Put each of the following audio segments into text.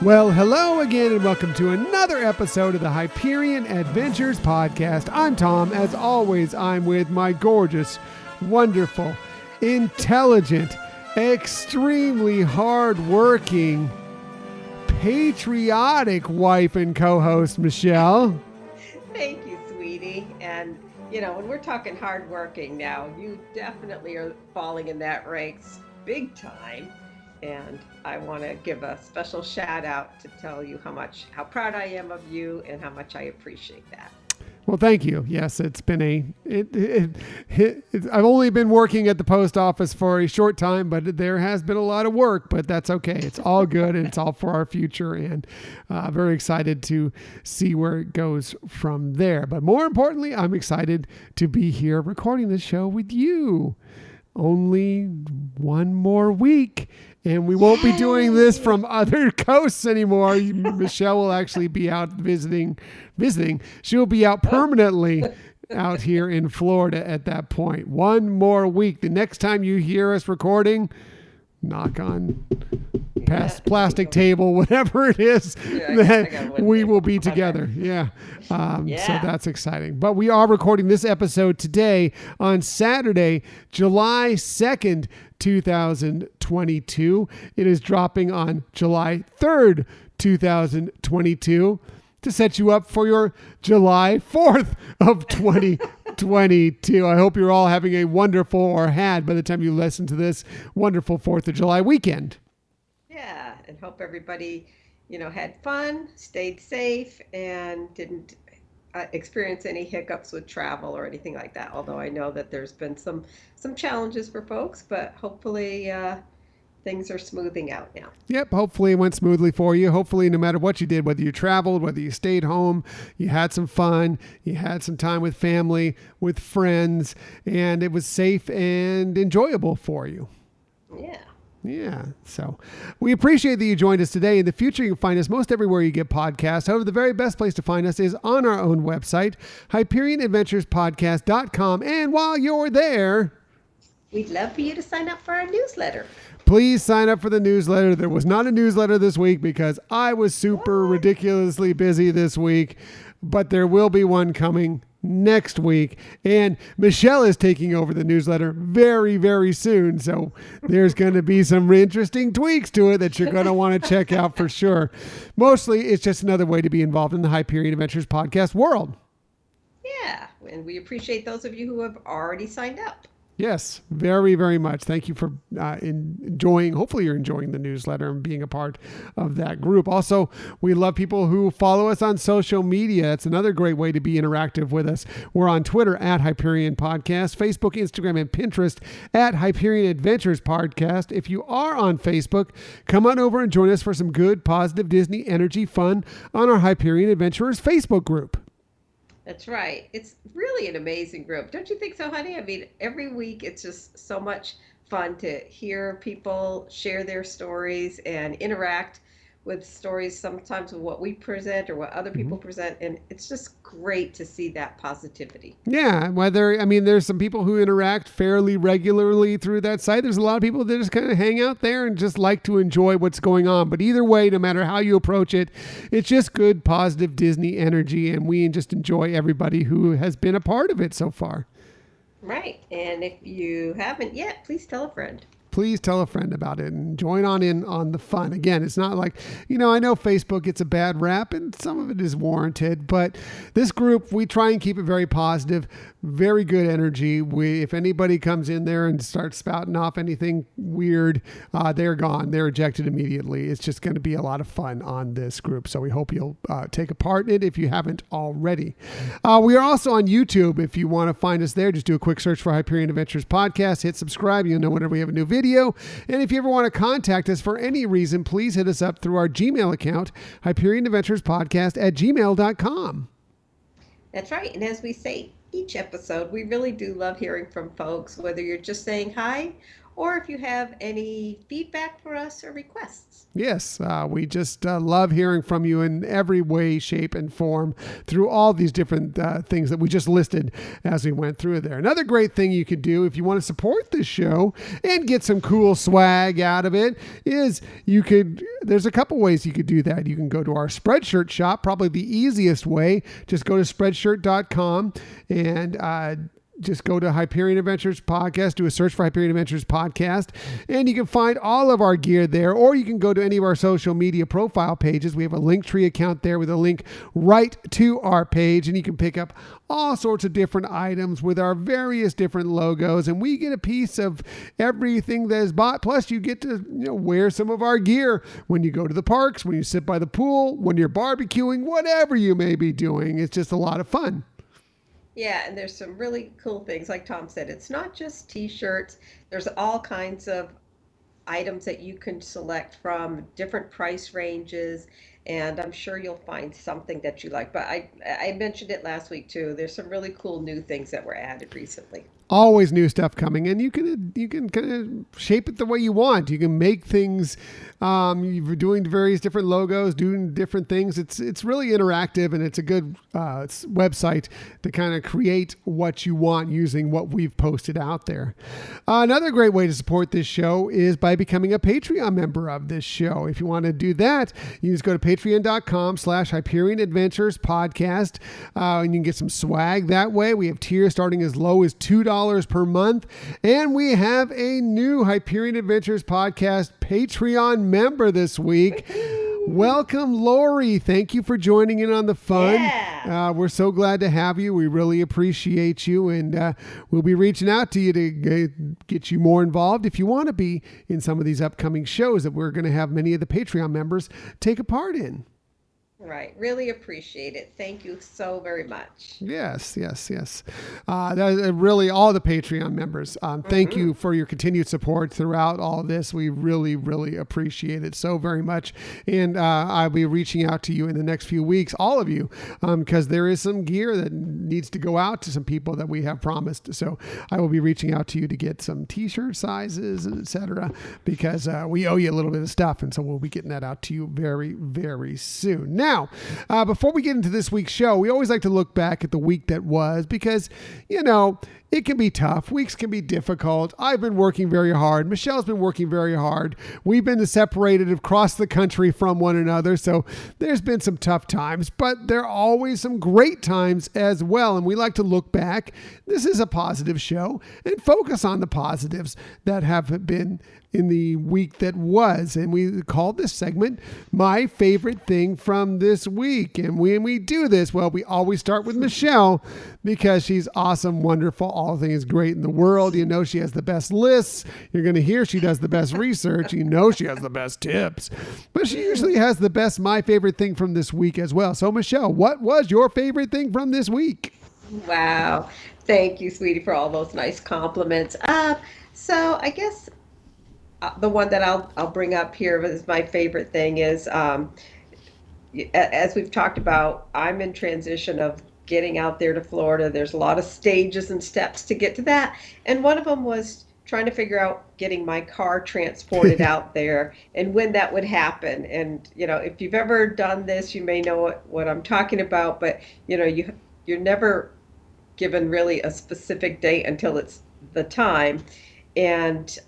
Well, hello again and welcome to another episode of the Hyperion Adventures Podcast. I'm Tom. As always, I'm with my gorgeous, wonderful, intelligent, extremely hardworking, patriotic wife and co-host, Michelle. Thank you, sweetie. And, you know, when we're talking hardworking now, you definitely are falling in that ranks big time. And I want to give a special shout out to tell you how proud I am of you and how much I appreciate that. Well, thank you. Yes, it's been I've only been working at the post office for a short time, but there has been a lot of work, but that's okay. It's all good and it's all for our future, and very excited to see where it goes from there. But more importantly, I'm excited to be here recording this show with you. Only one more week, and we won't be doing this from other coasts anymore. Michelle will actually be out visiting. She'll be out permanently out here in Florida at that point. One more week. The next time you hear us recording, knock on plastic table, whatever it is, that we will be together. Yeah. So that's exciting. But we are recording this episode today on Saturday, July 2nd, 2022. It is dropping on July 3rd, 2022 to set you up for your July 4th of 2022. I hope you're all having a wonderful, or had by the time you listen to this, wonderful 4th of July weekend. Yeah, and hope everybody, had fun, stayed safe, and didn't experience any hiccups with travel or anything like that. Although I know that there's been some challenges for folks, but hopefully things are smoothing out now. Yep. Hopefully it went smoothly for you. Hopefully, no matter what you did, whether you traveled, whether you stayed home, you had some fun, you had some time with family, with friends, and it was safe and enjoyable for you. Yeah. So we appreciate that you joined us today. In the future, you can find us most everywhere you get podcasts. However, the very best place to find us is on our own website, HyperionAdventuresPodcast.com. And while you're there, we'd love for you to sign up for our newsletter. Please sign up for the newsletter. There was not a newsletter this week because I was super ridiculously busy this week, but there will be one coming next week. And Michelle is taking over the newsletter very, very soon. So there's going to be some interesting tweaks to it that you're going to want to check out for sure. Mostly, it's just another way to be involved in the Hyperion Adventures podcast world. Yeah, and we appreciate those of you who have already signed up. Yes, very, very much. Thank you for enjoying. Hopefully you're enjoying the newsletter and being a part of that group. Also, we love people who follow us on social media. That's another great way to be interactive with us. We're on Twitter at Hyperion Podcast, Facebook, Instagram, and Pinterest at Hyperion Adventures Podcast. If you are on Facebook, come on over and join us for some good, positive Disney energy fun on our Hyperion Adventurers Facebook group. That's right. It's really an amazing group. Don't you think so, honey? I mean, every week it's just so much fun to hear people share their stories and interact with stories, sometimes with what we present or what other people present. And it's just great to see that positivity. Yeah. There's some people who interact fairly regularly through that site. There's a lot of people that just kind of hang out there and just like to enjoy what's going on. But either way, no matter how you approach it, it's just good, positive Disney energy. And we just enjoy everybody who has been a part of it so far. Right. And if you haven't yet, please tell a friend. Please tell a friend about it and join on in on the fun. Again, it's not like, I know Facebook gets a bad rap and some of it is warranted, but this group, we try and keep it very positive, very good energy. If anybody comes in there and starts spouting off anything weird, they're gone. They're ejected immediately. It's just going to be a lot of fun on this group. So we hope you'll take a part in it if you haven't already. We are also on YouTube. If you want to find us there, just do a quick search for Hyperion Adventures Podcast, hit subscribe. You'll know whenever we have a new video. And if you ever want to contact us for any reason, please hit us up through our Gmail account, HyperionAdventuresPodcast@gmail.com. That's right. And as we say each episode, we really do love hearing from folks, whether you're just saying hi or if you have any feedback for us or requests. Yes, we just love hearing from you in every way, shape, and form through all these different things that we just listed as we went through there. Another great thing you could do if you want to support this show and get some cool swag out of it is there's a couple ways you could do that. You can go to our Spreadshirt shop, probably the easiest way. Just go to spreadshirt.com and just go to Hyperion Adventures Podcast, do a search for Hyperion Adventures Podcast, and you can find all of our gear there, or you can go to any of our social media profile pages. We have a Linktree account there with a link right to our page, and you can pick up all sorts of different items with our various different logos, and we get a piece of everything that is bought. Plus, you get to wear some of our gear when you go to the parks, when you sit by the pool, when you're barbecuing, whatever you may be doing. It's just a lot of fun. Yeah, and there's some really cool things. Like Tom said, it's not just t-shirts. There's all kinds of items that you can select from, different price ranges, and I'm sure you'll find something that you like. But I mentioned it last week too. There's some really cool new things that were added recently. Always new stuff coming, and you can kind of shape it the way you want. You can make things. You're doing various different logos, doing different things. It's really interactive, and it's a good website to kind of create what you want using what we've posted out there. Another great way to support this show is by becoming a Patreon member of this show. If you want to do that, you just go to patreon.com/Hyperion Adventures Podcast, and you can get some swag that way. We have tiers starting as low as $2 per month. And we have a new Hyperion Adventures Podcast Patreon member this week. Welcome, Lori. Thank you for joining in on the fun. Yeah. We're so glad to have you. We really appreciate you. And we'll be reaching out to you to get you more involved if you want to be in some of these upcoming shows that we're going to have many of the Patreon members take a part in. Right. Really appreciate it. Thank you so very much. Yes. That really all the Patreon members. Thank you for your continued support throughout all this. We really, really appreciate it so very much. And I'll be reaching out to you in the next few weeks, all of you, because there is some gear that needs to go out to some people that we have promised. So I will be reaching out to you to get some t-shirt sizes, etc., because we owe you a little bit of stuff. And so we'll be getting that out to you very, very soon. Now, before we get into this week's show, we always like to look back at the week that was because, it can be tough. Weeks can be difficult. I've been working very hard. Michelle's been working very hard. We've been separated across the country from one another. So there's been some tough times, but there are always some great times as well. And we like to look back. This is a positive show and focus on the positives that have been in the week that was. And we called this segment My Favorite Thing from This Week. And when we do this, well, we always start with Michelle because she's awesome, wonderful, all things great in the world. She has the best lists. You're going to hear she does the best research. She has the best tips. But she usually has the best My Favorite Thing from this week as well. So, Michelle, what was your favorite thing from this week? Wow. Thank you, sweetie, for all those nice compliments. So I guess the one that I'll bring up here as my favorite thing is, as we've talked about, I'm in transition of getting out there to Florida. There's a lot of stages and steps to get to that. And one of them was trying to figure out getting my car transported out there and when that would happen. And, if you've ever done this, you may know what I'm talking about, but, you're never given really a specific date until it's the time. And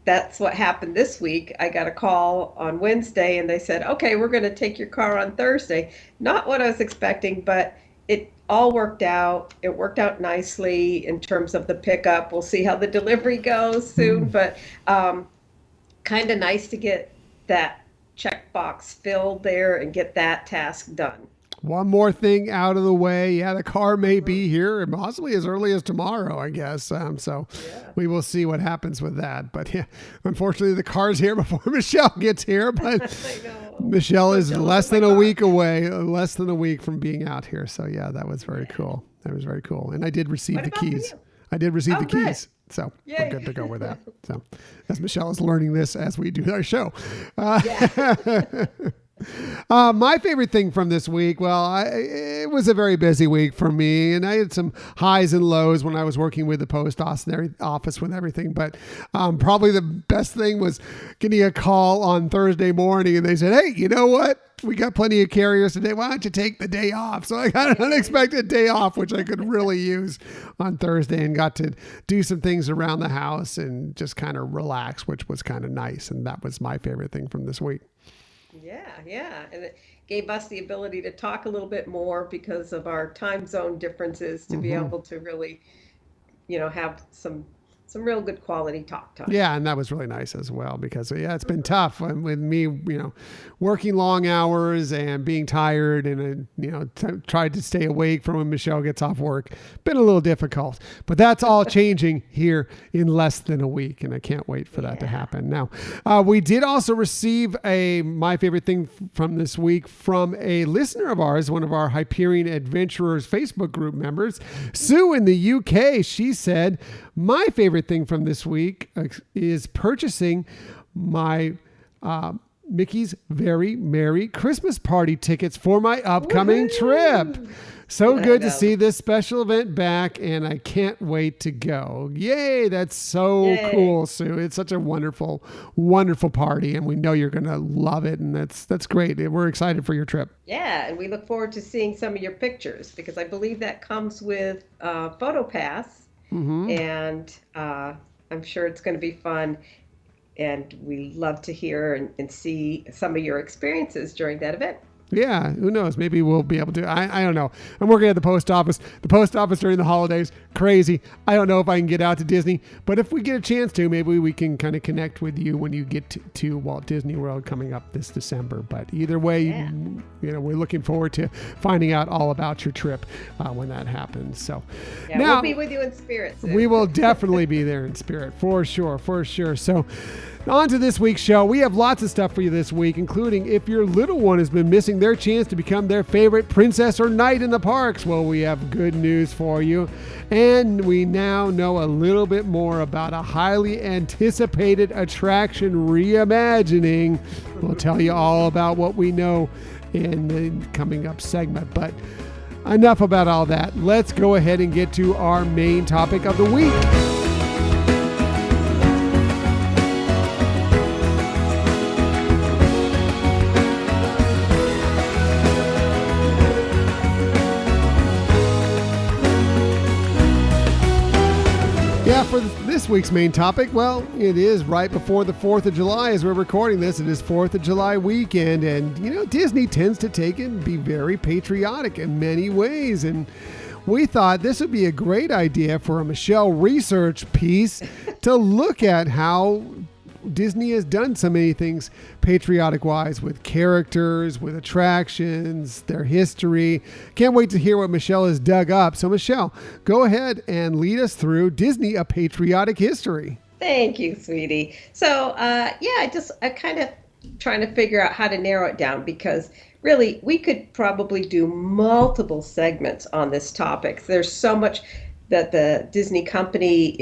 that's what happened this week. I got a call on Wednesday and they said, okay, we're going to take your car on Thursday. Not what I was expecting, but it all worked out. It worked out nicely in terms of the pickup. We'll see how the delivery goes soon, but kind of nice to get that checkbox filled there and get that task done. One more thing out of the way. Yeah, the car may be here possibly as early as tomorrow, I guess. We will see what happens with that. But yeah, unfortunately, the car's here before Michelle gets here. But Michelle is less than a week away, less than a week from being out here. So yeah, that was very cool. That was very cool. And I did receive the keys. I did receive the keys. So we're good to go with that. So as Michelle is learning this as we do our show. My favorite thing from this week, well, it was a very busy week for me, and I had some highs and lows when I was working with the post office with everything. But probably the best thing was getting a call on Thursday morning, and they said, "Hey, you know what? We got plenty of carriers today. Why don't you take the day off?" So I got an unexpected day off, which I could really use on Thursday, and got to do some things around the house and just kind of relax, which was kind of nice. And that was my favorite thing from this week. Yeah, yeah. And it gave us the ability to talk a little bit more because of our time zone differences to be hmm able to really, have some real good quality talk time. Yeah, and that was really nice as well because yeah, it's been tough with me, working long hours and being tired, and tried to stay awake from when Michelle gets off work. Been a little difficult, but that's all changing here in less than a week, and I can't wait for that to happen. Now, we did also receive my favorite thing from this week from a listener of ours, one of our Hyperion Adventurers Facebook group members, Sue in the UK. She said, "My favorite thing from this week is purchasing my Mickey's Very Merry Christmas Party tickets for my upcoming trip. So good to see this special event back, and I can't wait to go." Yay, that's so cool, Sue. It's such a wonderful, wonderful party, and we know you're going to love it, and that's great. We're excited for your trip. Yeah, and we look forward to seeing some of your pictures because I believe that comes with PhotoPass. And I'm sure it's going to be fun. And we love to hear and see some of your experiences during that event. Yeah, who knows? Maybe we'll be able to. I don't know. I'm working at the post office. The post office during the holidays, crazy. I don't know if I can get out to Disney, but if we get a chance to, maybe we can kind of connect with you when you get to Walt Disney World coming up this December. But either way, we're looking forward to finding out all about your trip when that happens. So now, we'll be with you in spirit soon. We will definitely be there in spirit, for sure, for sure. So on to this week's show. We have lots of stuff for you this week, including if your little one has been missing their chance to become their favorite princess or knight in the parks. Well, we have good news for you. And we now know a little bit more about a highly anticipated attraction reimagining. We'll tell you all about what we know in the coming up segment. But enough about all that. Let's go ahead and get to our main topic of the week. Yeah, for this week's main topic, well, it is right before the 4th of July as we're recording this. It is 4th of July weekend, and, Disney tends to take it and be very patriotic in many ways, and we thought this would be a great idea for a Michelle research piece to look at how Disney has done so many things patriotic-wise with characters, with attractions, their history. Can't wait to hear what Michelle has dug up. So, Michelle, go ahead and lead us through Disney, A Patriotic History. Thank you, sweetie. So, I kind of trying to figure out how to narrow it down because really we could probably do multiple segments on this topic. There's so much that the Disney company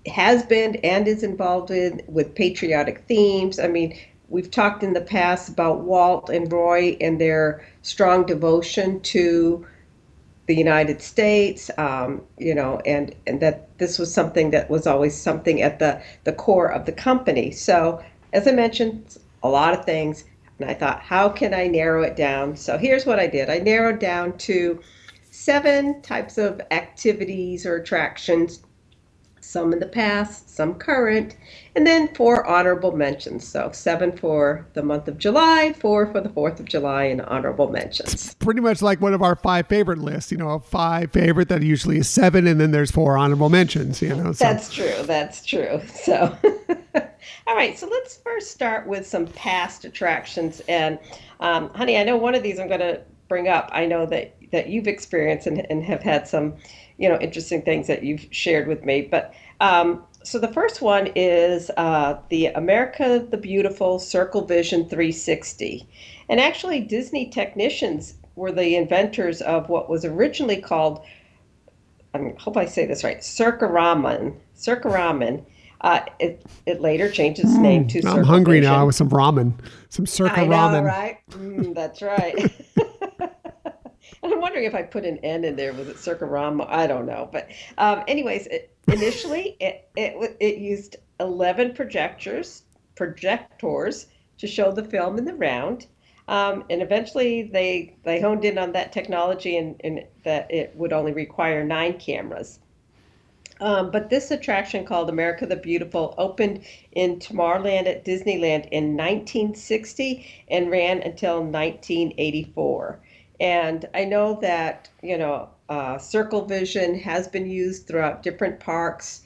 has been and is involved in with patriotic themes. I mean, we've talked in the past about Walt and Roy and their strong devotion to the United States, and that this was something that was always something at the core of the company. So, as I mentioned, a lot of things, and I thought, how can I narrow it down? So here's what I did. I narrowed down to 7 types of activities or attractions, some in the past, some current, and then 4 honorable mentions. So 7 for the month of July, 4 for the 4th of July, and honorable mentions. It's pretty much like one of our 5 favorite lists, a 5 favorite that usually is 7, and then there's 4 honorable mentions, So. That's true. So, all right, so let's first start with some past attractions. And honey, I know one of these I'm going to bring up. I know that you've experienced and have had some interesting things that you've shared with me. But so the first one is the America the Beautiful Circle Vision 360. And actually, Disney technicians were the inventors of what was originally called, I hope I say this right, Circa Ramen. It later changed its name to I'm Circle hungry now Vision. with some ramen, some circa I know, ramen. right? That's right. And I'm wondering if I put an N in there, was it Circa Ram? I don't know. But anyways, initially it used 11 projectors to show the film in the round. And eventually they honed in on that technology and that it would only require 9 cameras. But this attraction called America the Beautiful opened in Tomorrowland at Disneyland in 1960 and ran until 1984. And I know that, Circle Vision has been used throughout different parks,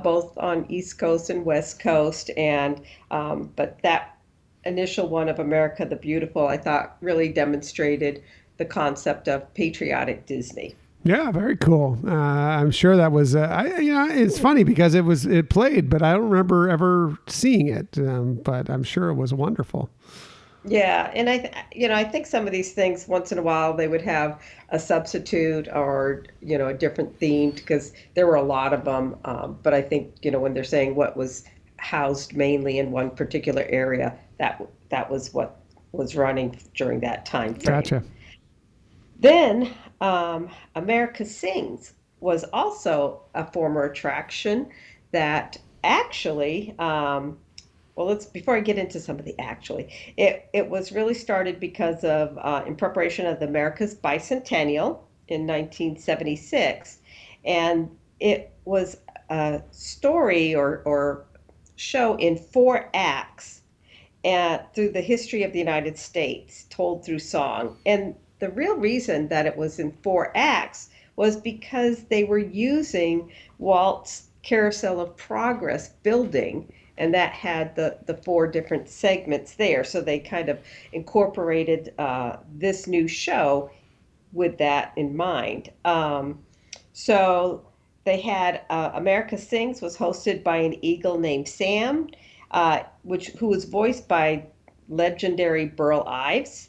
both on East Coast and West Coast. And but that initial one of America the Beautiful, I thought really demonstrated the concept of patriotic Disney. Yeah, very cool. I'm sure that was. It's funny because it played, but I don't remember ever seeing it. But I'm sure it was wonderful. Yeah, and I think some of these things once in a while they would have a substitute or a different theme because there were a lot of them. But I think when they're saying what was housed mainly in one particular area, that was what was running during that time frame. Gotcha. Then America Sings was also a former attraction that actually, well, let's before I get into some of the actually, it was really started because of in preparation of the America's bicentennial in 1976, and it was a story or show in 4 acts through the history of the United States, told through song. And the real reason that it was in 4 acts was because they were using Walt's Carousel of Progress building, and that had the 4 different segments there. So they kind of incorporated this new show with that in mind. So they had America Sings was hosted by an eagle named Sam, who was voiced by legendary Burl Ives.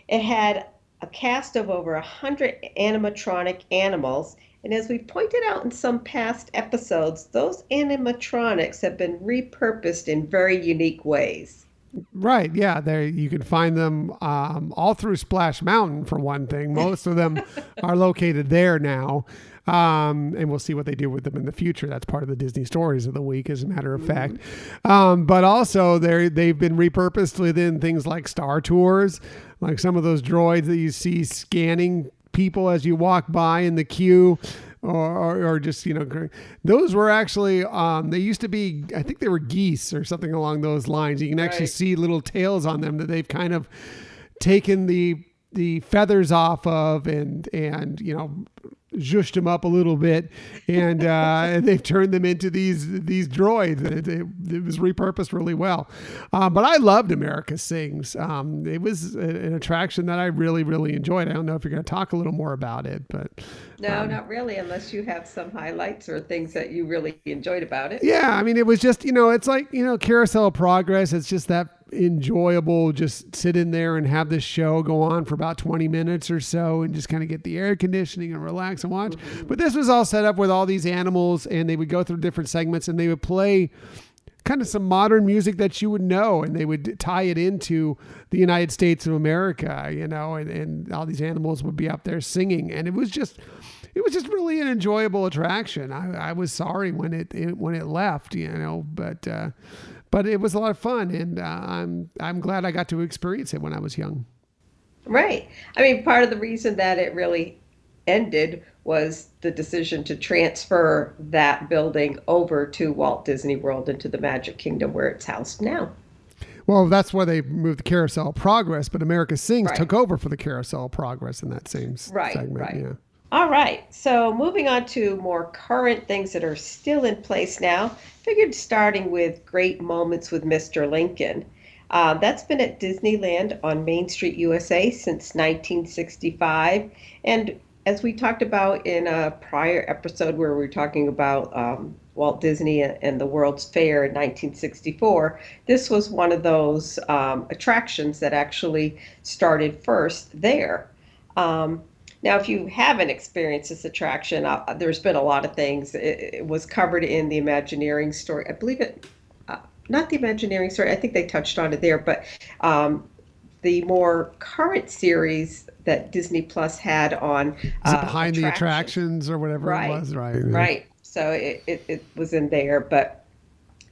It had a cast of over 100 animatronic animals. And as we pointed out in some past episodes, those animatronics have been repurposed in very unique ways. Right. Yeah. There you can find them all through Splash Mountain for one thing. Most of them are located there now. And we'll see what they do with them in the future. That's part of the Disney Stories of the Week, as a matter of fact. But also they've been repurposed within things like Star Tours, like some of those droids that you see scanning people as you walk by in the queue. Or just, those were actually, they used to be, I think they were geese or something along those lines. You can actually see little tails on them that they've kind of taken the feathers off of and zhushed them up a little bit, and they've turned them into these droids. It was repurposed really well. But I loved America Sings. It was an attraction that I really, really enjoyed. I don't know if you're going to talk a little more about it, but No, not really, unless you have some highlights or things that you really enjoyed about it. yeah, I mean, it was just, it's like, Carousel of Progress. It's just that enjoyable, just sit in there and have this show go on for about 20 minutes or so and just kind of get the air conditioning and relax and watch. But this was all set up with all these animals, and they would go through different segments and they would play kind of some modern music that you would know, and they would tie it into the United States of America, and all these animals would be up there singing. And it was just really an enjoyable attraction. I was sorry when it left, but it was a lot of fun, and I'm glad I got to experience it when I was young. Right. I mean, part of the reason that it really ended was the decision to transfer that building over to Walt Disney World into the Magic Kingdom where it's housed now. Well, that's why they moved the Carousel of Progress, but America Sings Right. took over for the Carousel of Progress in that same segment. Right. Yeah. All right, so moving on to more current things that are still in place now. Figured starting with great moments with Mr. Lincoln. That's been at Disneyland on Main Street, USA since 1965. And as we talked about in a prior episode where we were talking about Walt Disney and the World's Fair in 1964, this was one of those attractions that actually started first there. Now, if you haven't experienced this attraction, there's been a lot of things. It was covered in the Imagineering story. I believe it, not the Imagineering story. I think they touched on it there, but um, the more current series that Disney Plus had on Is it behind the attractions. attractions or whatever it Right, was? Right. Yeah. right. So it was in there, but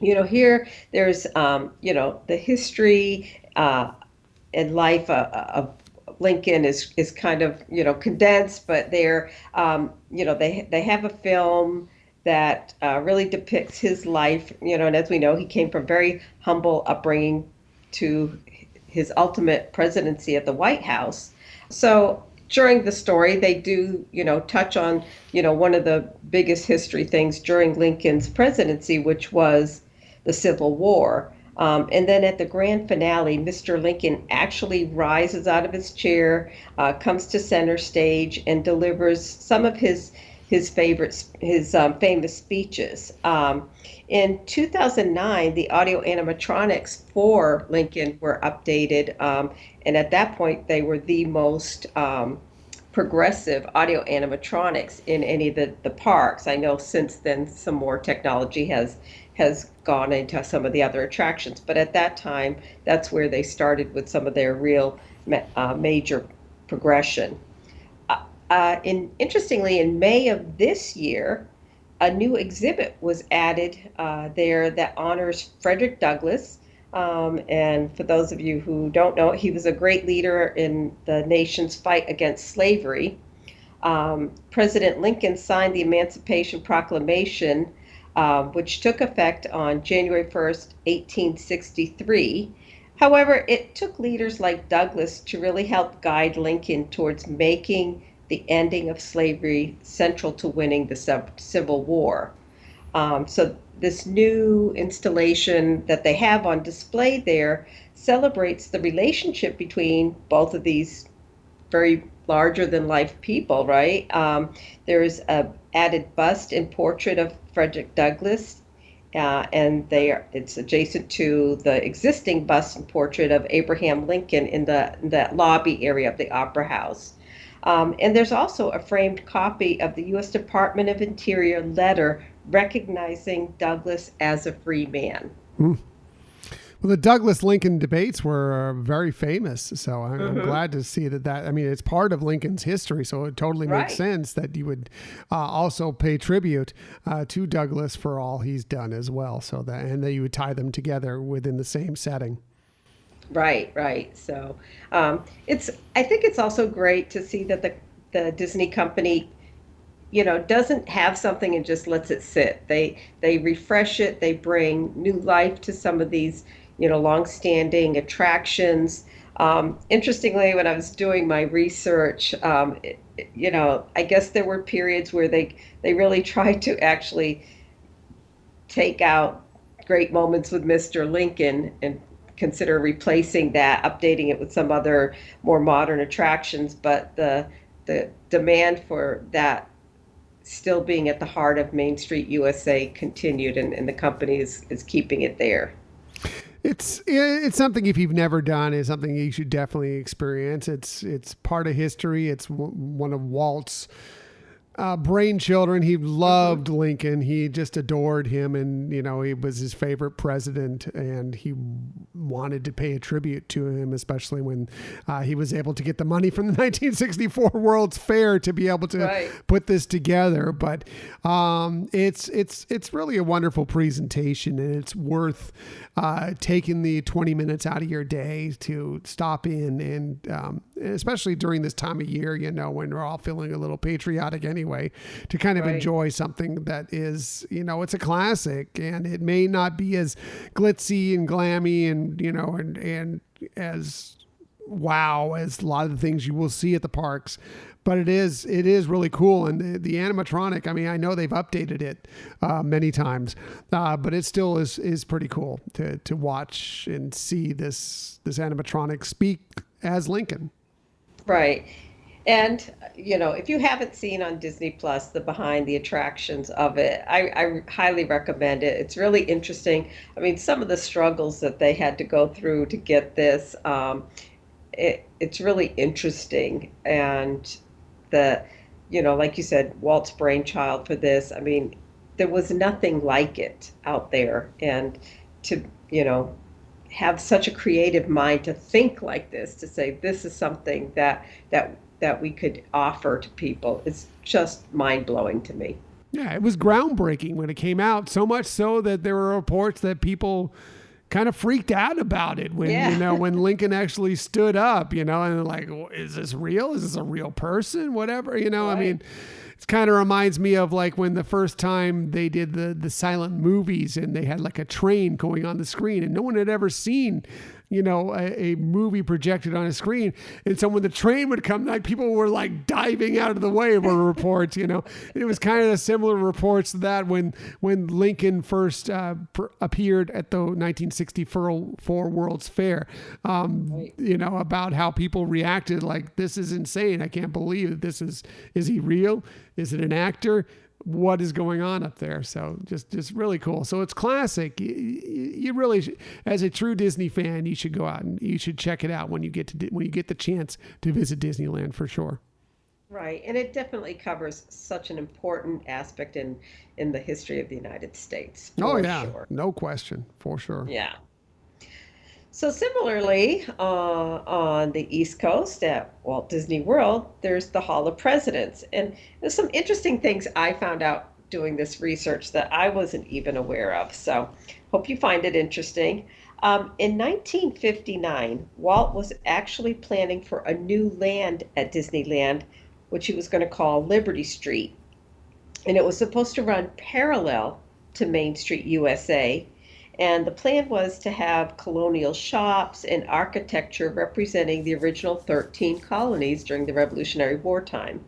here there's the history and life of Lincoln is kind of condensed, but they have a film that really depicts his life. And as we know, he came from very humble upbringing to his ultimate presidency at the White House. So during the story, they do touch on one of the biggest history things during Lincoln's presidency, which was the Civil War. And then at the grand finale, Mr. Lincoln actually rises out of his chair, comes to center stage, and delivers some of his famous speeches. In 2009, the audio animatronics for Lincoln were updated, and at that point, they were the most progressive audio animatronics in any of the parks. I know since then some more technology has gone into some of the other attractions, but at that time, that's where they started with some of their real major progression. Interestingly, in May of this year, a new exhibit was added there that honors Frederick Douglass. And for those of you who don't know, he was a great leader in the nation's fight against slavery. President Lincoln signed the Emancipation Proclamation, which took effect on January 1st, 1863. However, it took leaders like Douglass to really help guide Lincoln towards making the ending of slavery central to winning the Civil War. So this new installation that they have on display there celebrates the relationship between both of these very larger than life people, right? There's a added bust and portrait of Frederick Douglass, and it's adjacent to the existing bust and portrait of Abraham Lincoln in that lobby area of the Opera House. And there's also a framed copy of the U.S. Department of Interior letter recognizing Douglass as a free man. Hmm. Well, the Douglas-Lincoln debates were very famous, so I'm glad to see that. I mean, it's part of Lincoln's history, so it totally makes sense that you would also pay tribute to Douglas for all he's done as well. And that you would tie them together within the same setting. Right. So I think it's also great to see that the Disney company, doesn't have something and just lets it sit. They refresh it. They bring new life to some of these, longstanding attractions. Interestingly, when I was doing my research, I guess there were periods where they really tried to actually take out great moments with Mr. Lincoln and consider replacing that, updating it with some other more modern attractions. But the demand for that still being at the heart of Main Street USA continued, and the company is keeping it there. It's something, if you've never done, is something you should definitely experience. It's part of history. It's one of Walt's brain children. He loved Lincoln. He just adored him, and he was his favorite president, and he wanted to pay a tribute to him, especially when he was able to get the money from the 1964 World's Fair to be able to put this together. But it's really a wonderful presentation, and it's worth taking the 20 minutes out of your day to stop in, and especially during this time of year, when we're all feeling a little patriotic anyway, to kind of enjoy something that is, it's a classic, and it may not be as glitzy and glammy and, and as wow as a lot of the things you will see at the parks, but it is really cool. And the animatronic, I mean, I know they've updated it many times, but it still is pretty cool to watch and see this animatronic speak as Lincoln. Right. And, if you haven't seen on Disney Plus the behind the attractions of it, I highly recommend it. It's really interesting. I mean, some of the struggles that they had to go through to get this, it's really interesting. And the, like you said, Walt's brainchild for this. I mean, there was nothing like it out there. And to, have such a creative mind to think like this, to say this is something that we could offer to people, it's just mind blowing to me. Yeah, it was groundbreaking when it came out, so much so that there were reports that people kind of freaked out about it when, Yeah. when Lincoln actually stood up, and they're like, is this real? Is this a real person? Whatever, I Right. mean, it kind of reminds me of like when the first time they did the silent movies and they had like a train going on the screen and no one had ever seen, a movie projected on a screen. And so when the train would come, like people were like diving out of the way of reports, it was kind of similar reports to that when Lincoln first appeared at the 1964 World's Fair, Right. about how people reacted like, this is insane. I can't believe that is he real? Is it an actor? What is going on up there? So just really cool. So it's classic. You really, as a true Disney fan, you should go out and you should check it out when you get the chance to visit Disneyland for sure. Right. And it definitely covers such an important aspect in the history of the United States, Oh for yeah, sure. no question, for sure. Yeah. So similarly, on the East Coast at Walt Disney World, there's the Hall of Presidents. And there's some interesting things I found out doing this research that I wasn't even aware of. So hope you find it interesting. In 1959, Walt was actually planning for a new land at Disneyland, which he was going to call Liberty Street. And it was supposed to run parallel to Main Street, USA. And the plan was to have colonial shops and architecture representing the original 13 colonies during the Revolutionary War time.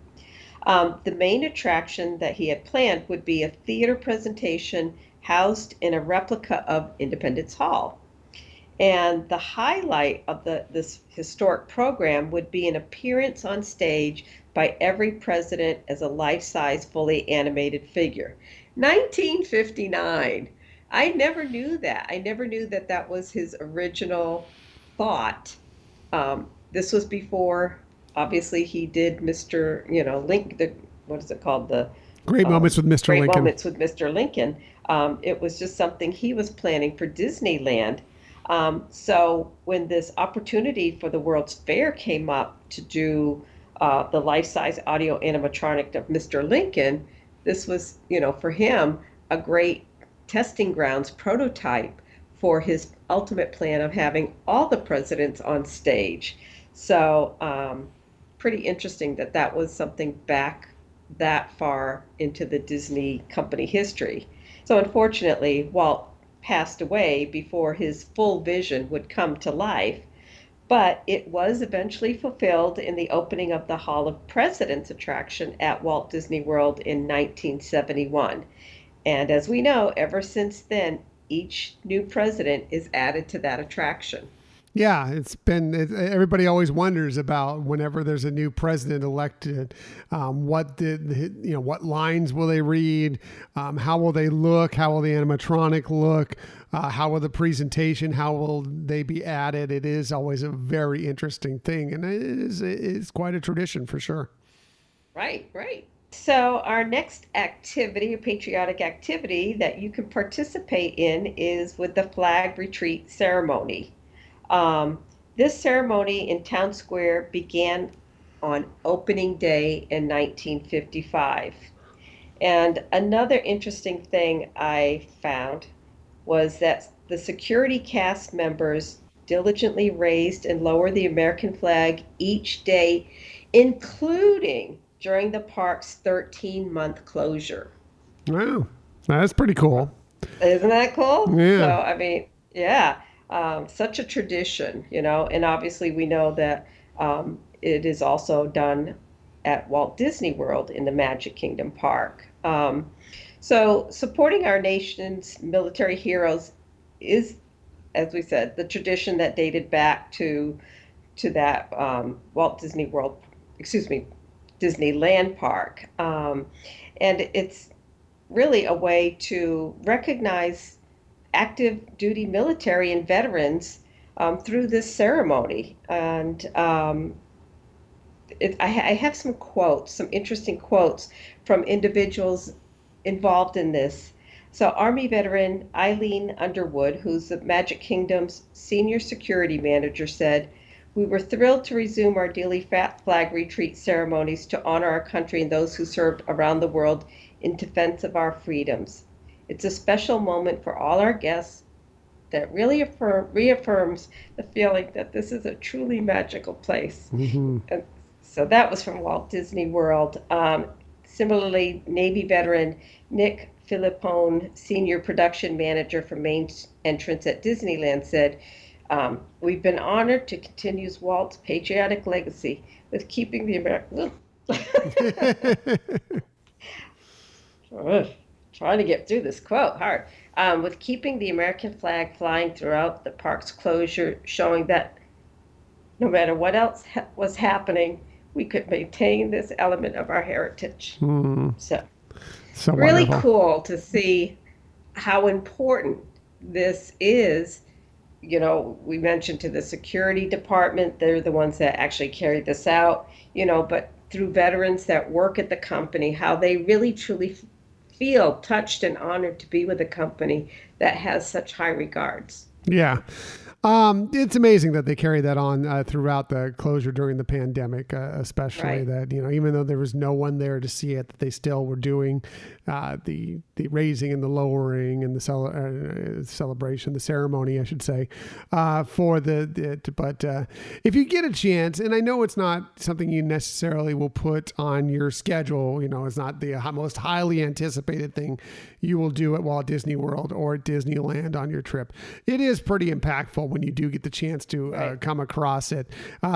The main attraction that he had planned would be a theater presentation housed in a replica of Independence Hall. And the highlight of this historic program would be an appearance on stage by every president as a life-size, fully animated figure. 1959. I never knew that. I never knew that that was his original thought. This was before, obviously, he did Mr. Link. What is it called? The Great moments with Mr. Great Lincoln. Moments with Mr. Lincoln. It was just something he was planning for Disneyland. So when this opportunity for the World's Fair came up to do the life-size audio animatronic of Mr. Lincoln, this was, for him, a great testing grounds prototype for his ultimate plan of having all the presidents on stage. So pretty interesting that that was something back that far into the Disney company history. So unfortunately, Walt passed away before his full vision would come to life, but it was eventually fulfilled in the opening of the Hall of Presidents attraction at Walt Disney World in 1971. And as we know, ever since then, each new president is added to that attraction. Yeah, everybody always wonders about whenever there's a new president elected, what lines will they read, how will they look, how will the animatronic look, how will the presentation, how will they be added? It is always a very interesting thing, and it's quite a tradition for sure. Right, right. So our next activity, a patriotic activity that you can participate in, is with the flag retreat ceremony. Um, this ceremony in Town Square began on opening day in 1955. And another interesting thing I found was that the security cast members diligently raised and lowered the American flag each day, including during the park's 13-month closure. Wow, that's pretty cool. Isn't that cool? So, Yeah. I mean, yeah, such a tradition, and obviously we know that it is also done at Walt Disney World in the Magic Kingdom Park. So, supporting our nation's military heroes is, as we said, the tradition that dated back to that Walt Disney World, excuse me, Disneyland Park. And it's really a way to recognize active duty military and veterans through this ceremony. And I have some quotes, some interesting quotes from individuals involved in this. So, Army veteran Eileen Underwood, who's the Magic Kingdom's senior security manager, said, "We were thrilled to resume our daily flag retreat ceremonies to honor our country and those who served around the world in defense of our freedoms. It's a special moment for all our guests that really reaffirms the feeling that this is a truly magical place." Hmm. And so that was from Walt Disney World. Similarly, Navy veteran Nick Filippone, senior production manager for main entrance at Disneyland, said, "We've been honored to continue Walt's patriotic legacy with keeping the American." Trying to get through this quote hard. With keeping the American flag flying throughout the park's closure, showing that no matter what else was happening, we could maintain this element of our heritage. Mm, So, so really wonderful. cool to see how important this is. We mentioned to the security department, they're the ones that actually carried this out, but through veterans that work at the company, how they really truly feel touched and honored to be with a company that has such high regards. Yeah. It's amazing that they carry that on throughout the closure during the pandemic, especially Right. that, even though there was no one there to see it, that they still were doing the raising and the lowering and the celebration, the ceremony, I should say, for but if you get a chance, and I know it's not something you necessarily will put on your schedule, it's not the most highly anticipated thing you will do at Walt Disney World or at Disneyland on your trip. It is pretty impactful when you do get the chance to Right. come across it.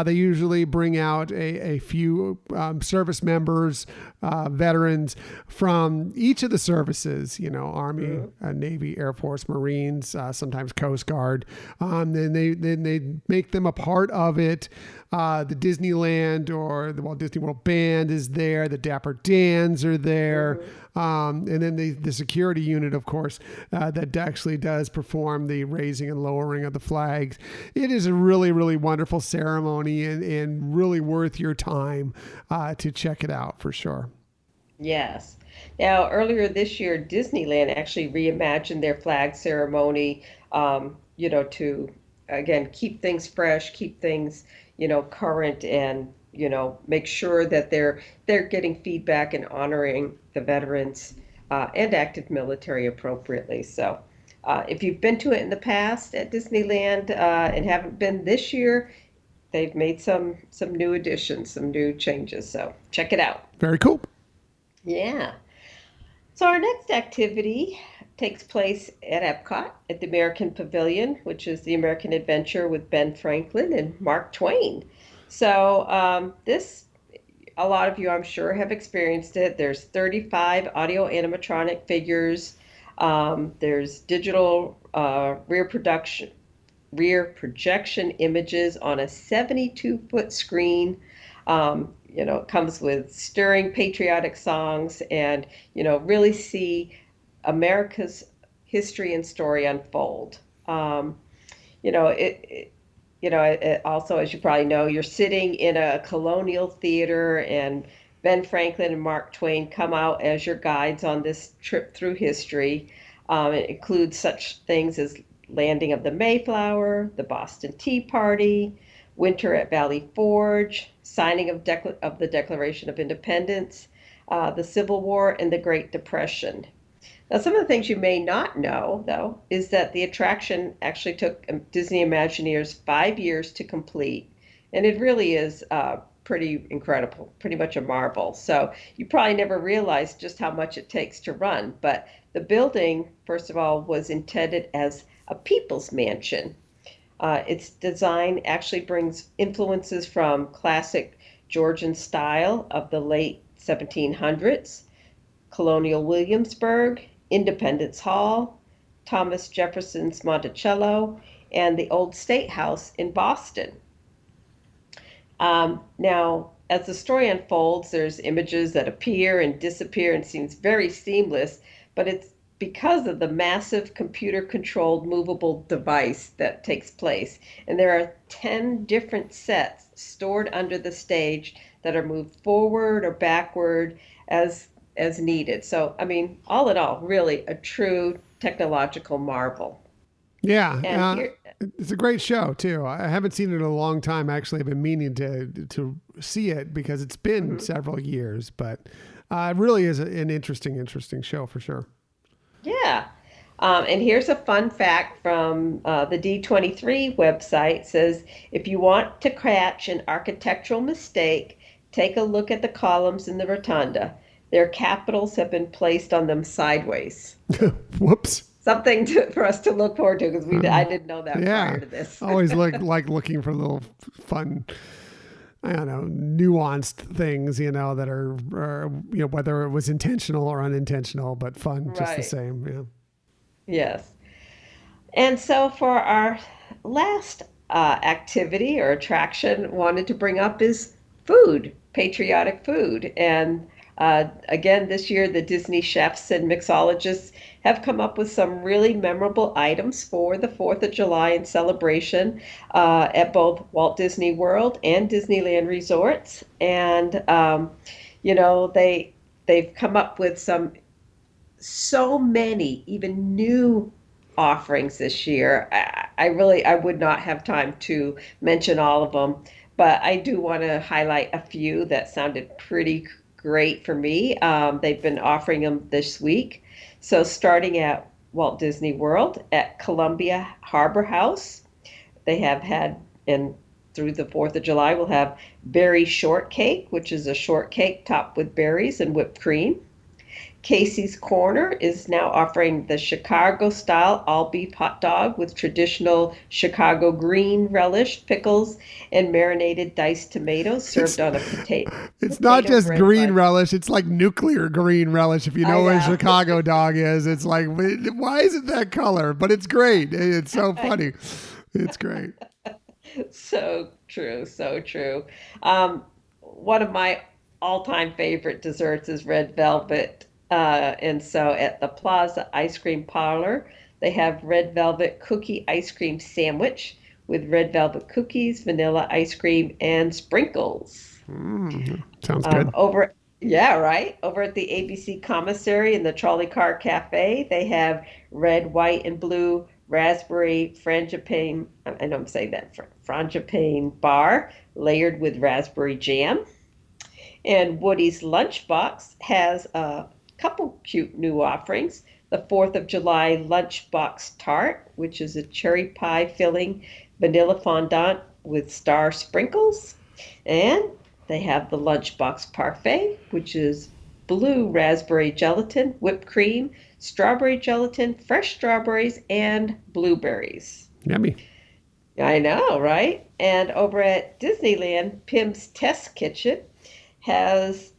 They usually bring out a few service members, veterans from each of the services, Army, Mhm. Navy, Air Force, Marines, sometimes Coast Guard. Then they make them a part of it. The Disneyland or the Walt Disney World Band is there. The Dapper Dans are there. Mhm. And then the security unit, of course, that actually does perform the raising and lowering of the flags. It is a really, really wonderful ceremony and really worth your time to check it out for sure. Yes. Now, earlier this year, Disneyland actually reimagined their flag ceremony, to again keep things fresh, keep things, current, and make sure that they're getting feedback and honoring the veterans and active military appropriately. So, if you've been to it in the past at Disneyland and haven't been this year, they've made some new additions, some new changes. So check it out. Very cool. Yeah. So our next activity takes place at Epcot at the American Pavilion, which is the American Adventure with Ben Franklin and Mark Twain. So this, a lot of you, I'm sure, have experienced it. There's 35 audio animatronic figures. There's digital rear projection images on a 72-foot screen. It comes with stirring patriotic songs and, really see America's history and story unfold. You know, it also, as you probably know, you're sitting in a colonial theater, and Ben Franklin and Mark Twain come out as your guides on this trip through history. It includes such things as landing of the Mayflower, the Boston Tea Party, winter at Valley Forge, signing of the Declaration of Independence, the Civil War, and the Great Depression. Now, some of the things you may not know, though, is that the attraction actually took Disney Imagineers 5 years to complete, and it really is pretty incredible, pretty much a marvel. So you probably never realized just how much it takes to run, but the building, first of all, was intended as a people's mansion. Its design actually brings influences from classic Georgian style of the late 1700s, colonial Williamsburg, Independence Hall, Thomas Jefferson's Monticello, and the Old State House in Boston. Now, as the story unfolds, there's images that appear and disappear and seems very seamless, but it's because of the massive computer controlled movable device that takes place. And there are 10 different sets stored under the stage that are moved forward or backward as needed. So, I mean, all in all, really a true technological marvel. Yeah, And here, it's a great show too. I haven't seen it in a long time. Actually, I've been meaning to see it because it's been mhm, several years. But it really is an interesting show for sure. yeah. And here's a fun fact from the D23 website. It says, if you want to catch an architectural mistake, take a look at the columns in the rotunda. Their capitals have been placed on them sideways. So Whoops. something for us to look forward to because I Uh, didn't know that yeah, prior to this. always like looking for little fun. I don't know, nuanced things, that are whether it was intentional or unintentional, but fun just the Right. same. Yeah. Yes. And so for our last activity or attraction wanted to bring up is food, patriotic food. And again, this year, the Disney chefs and mixologists have come up with some really memorable items for the 4th of July and celebration at both Walt Disney World and Disneyland resorts. And, they've come up with so many even new offerings this year. I would not have time to mention all of them, but I do want to highlight a few that sounded pretty great for me. They've been offering them this week. So starting at Walt Disney World at Columbia Harbor House, they have had and through the 4th of July, we'll have berry shortcake, which is a shortcake topped with berries and whipped cream. Casey's Corner is now offering the Chicago style all beef hot dog with traditional Chicago green relish, pickles, and marinated diced tomatoes It's served on a it's not potato just bread green bun. relish; it's like nuclear green relish. If you I know what a know. Chicago dog is, it's like why is it that color? But it's great. It's so funny. It's great. So true, so true. One of my all-time favorite desserts is red velvet. And so at the Plaza Ice Cream Parlor, they have red velvet cookie ice cream sandwich with red velvet cookies, vanilla ice cream, and sprinkles. Sounds good. Yeah, right. Over at the ABC Commissary in the Trolley Car Cafe, they have red, white, and blue raspberry frangipane. I know I'm saying that frangipane bar layered with raspberry jam. And Woody's Lunchbox has a couple cute new offerings. The 4th of July Lunchbox Tart, which is a cherry pie filling vanilla fondant with star sprinkles. And they have the Lunchbox Parfait, which is blue raspberry gelatin, whipped cream, strawberry gelatin, fresh strawberries, and blueberries. Yummy. I know, right? And over at Disneyland, Pim's Test Kitchen has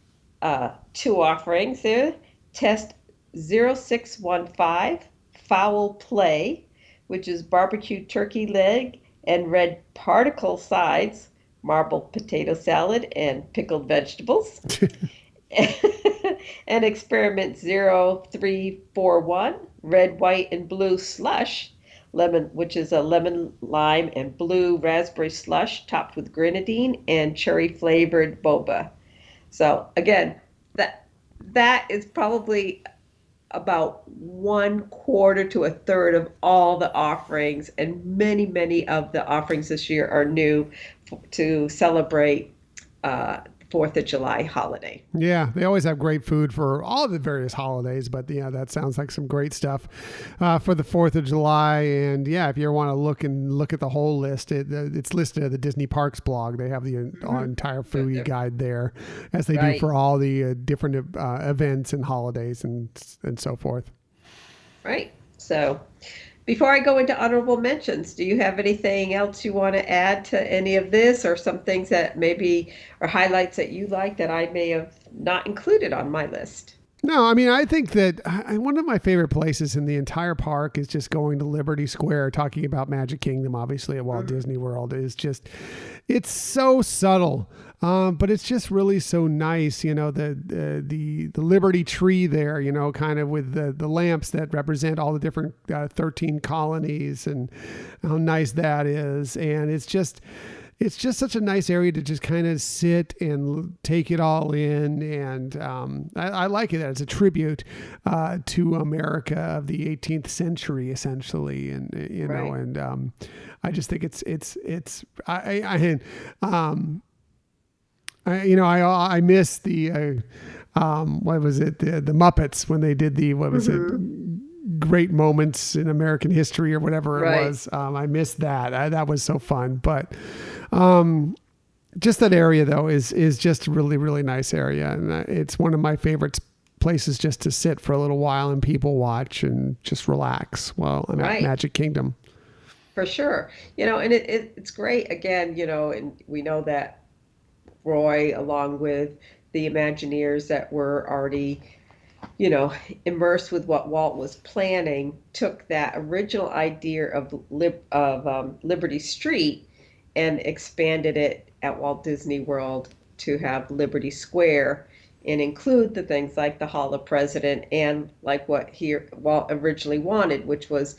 two offerings there. Test 0615 Foul Play, which is barbecue turkey leg and red particle sides, marble potato salad, and pickled vegetables. And Experiment 0341 Red, White, and Blue Slush, lemon, which is a lemon, lime, and blue raspberry slush topped with grenadine and cherry flavored boba. So again, that is probably about 1/4 to a third of all the offerings, and many of the offerings this year are new to celebrate Fourth of July holiday. Yeah, they always have great food for all the various holidays, but yeah, that sounds like some great stuff for the 4th of July. And yeah, if you ever want to look at the whole list, it's listed at the Disney Parks blog. They have the entire foodie guide there, as they do Right, for all the different events and holidays and so forth. right. So before I go into honorable mentions, do you have anything else you want to add to any of this, or some things that maybe are highlights that you like that I may have not included on my list? No, I mean, I think that one of my favorite places in the entire park is just going to Liberty Square, talking about Magic Kingdom, obviously at Walt Disney World, is just, it's so subtle. But it's just really so nice, the Liberty tree there, kind of with the lamps that represent all the different 13 colonies, and how nice that is. And it's just, it's just such a nice area to just kind of sit and take it all in. And I like it as a tribute to America of the 18th century, essentially. And Right. and I just think it's I miss the what was it, the Muppets, when they did the, what was it, Hmm. great moments in American history or whatever it Right. was. I missed that. That was so fun. But um, just that area though is just a really really nice area, and it's one of my favorite places just to sit for a little while and people watch and just relax while I'm at Right. Magic Kingdom. For sure. And it's great again, and we know that Roy, along with the Imagineers that were already, you know, immersed with what Walt was planning, took that original idea of Liberty Street and expanded it at Walt Disney World to have Liberty Square and include the things like the Hall of President and like what here Walt originally wanted, which was,